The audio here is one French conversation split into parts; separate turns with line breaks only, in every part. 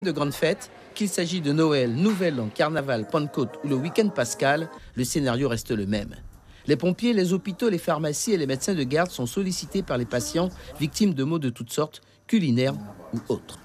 De grandes fêtes, qu'il s'agit de Noël, Nouvel An, Carnaval, Pentecôte ou le week-end pascal, le scénario reste le même. Les pompiers, les hôpitaux, les pharmacies et les médecins de garde sont sollicités par les patients victimes de maux de toutes sortes, culinaires ou autres.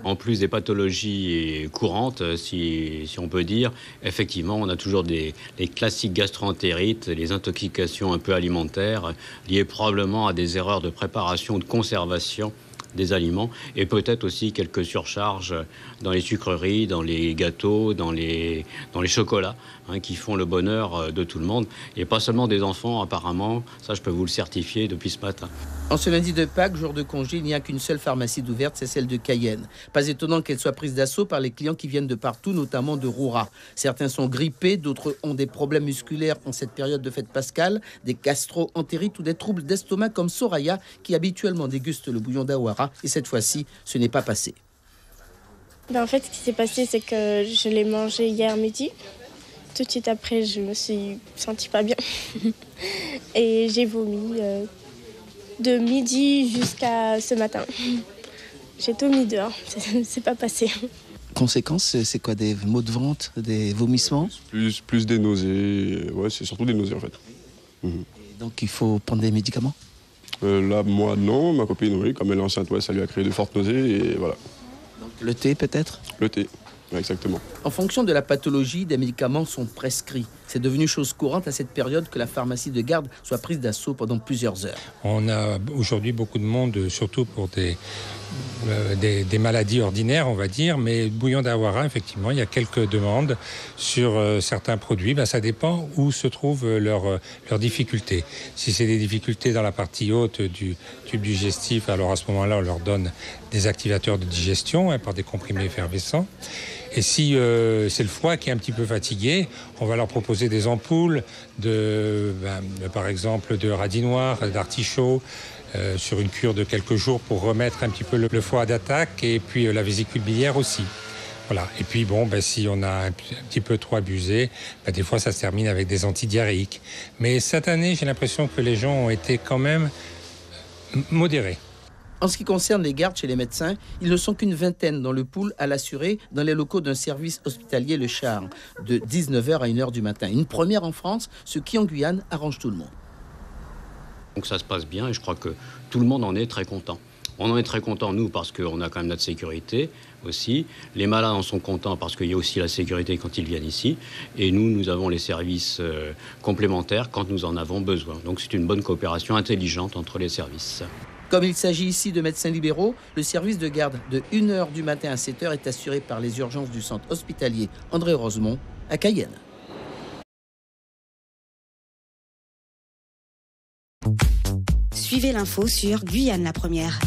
En plus des pathologies courantes, si on peut dire, effectivement, on a toujours les classiques gastro-entérites, les intoxications un peu alimentaires, liées probablement à des erreurs de préparation ou de conservation des aliments, et peut-être aussi quelques surcharges dans les sucreries, dans les gâteaux, dans les chocolats, qui font le bonheur de tout le monde, et pas seulement des enfants apparemment, ça je peux vous le certifier depuis ce matin.
En ce lundi de Pâques, jour de congé, il n'y a qu'une seule pharmacie d'ouverte, c'est celle de Cayenne. Pas étonnant qu'elle soit prise d'assaut par les clients qui viennent de partout, notamment de Roura. Certains sont grippés, d'autres ont des problèmes musculaires en cette période de fête pascale, des gastro-entérites ou des troubles d'estomac comme Soraya, qui habituellement déguste le bouillon d'Awara. Et cette fois-ci, ce n'est pas passé.
En fait, ce qui s'est passé, c'est que je l'ai mangé hier midi. Tout de suite après, je me suis sentie pas bien. Et j'ai vomi de midi jusqu'à ce matin. J'ai tout mis dehors, c'est pas passé.
Conséquence, c'est quoi? Des maux de ventre, des vomissements?
Plus des nausées, ouais, c'est surtout des nausées en fait.
Et donc il faut prendre des médicaments?
Là, moi non, ma copine oui, comme elle est enceinte, ouais, ça lui a créé de fortes nausées et voilà.
Donc le thé peut-être?
Le thé, ouais, exactement.
En fonction de la pathologie, des médicaments sont prescrits. C'est devenu chose courante à cette période que la pharmacie de garde soit prise d'assaut pendant plusieurs heures.
On a aujourd'hui beaucoup de monde, surtout pour des maladies ordinaires, on va dire, mais bouillon d'Awara, effectivement, il y a quelques demandes sur certains produits. Ça dépend où se trouvent leurs difficultés. Si c'est des difficultés dans la partie haute du tube digestif, alors à ce moment-là, on leur donne des activateurs de digestion par des comprimés effervescents. Et si c'est le foie qui est un petit peu fatigué, on va leur proposer des ampoules, par exemple de radis noir, d'artichaut, sur une cure de quelques jours pour remettre un petit peu le foie d'attaque et puis la vésicule biliaire aussi. Voilà. Et puis si on a un petit peu trop abusé, des fois ça se termine avec des antidiarrhéiques. Mais cette année, j'ai l'impression que les gens ont été quand même modérés.
En ce qui concerne les gardes chez les médecins, ils ne sont qu'une vingtaine dans le pool à l'assurer dans les locaux d'un service hospitalier Le Charme, de 19h à 1h du matin. Une première en France, ce qui en Guyane arrange tout le monde.
Donc ça se passe bien et je crois que tout le monde en est très content. On en est très content, nous, parce qu'on a quand même notre sécurité aussi. Les malades en sont contents parce qu'il y a aussi la sécurité quand ils viennent ici. Et nous avons les services complémentaires quand nous en avons besoin. Donc c'est une bonne coopération intelligente entre les services.
Comme il s'agit ici de médecins libéraux, le service de garde de 1h du matin à 7h est assuré par les urgences du centre hospitalier André Rosemont à Cayenne.
Suivez l'info sur Guyane la Première.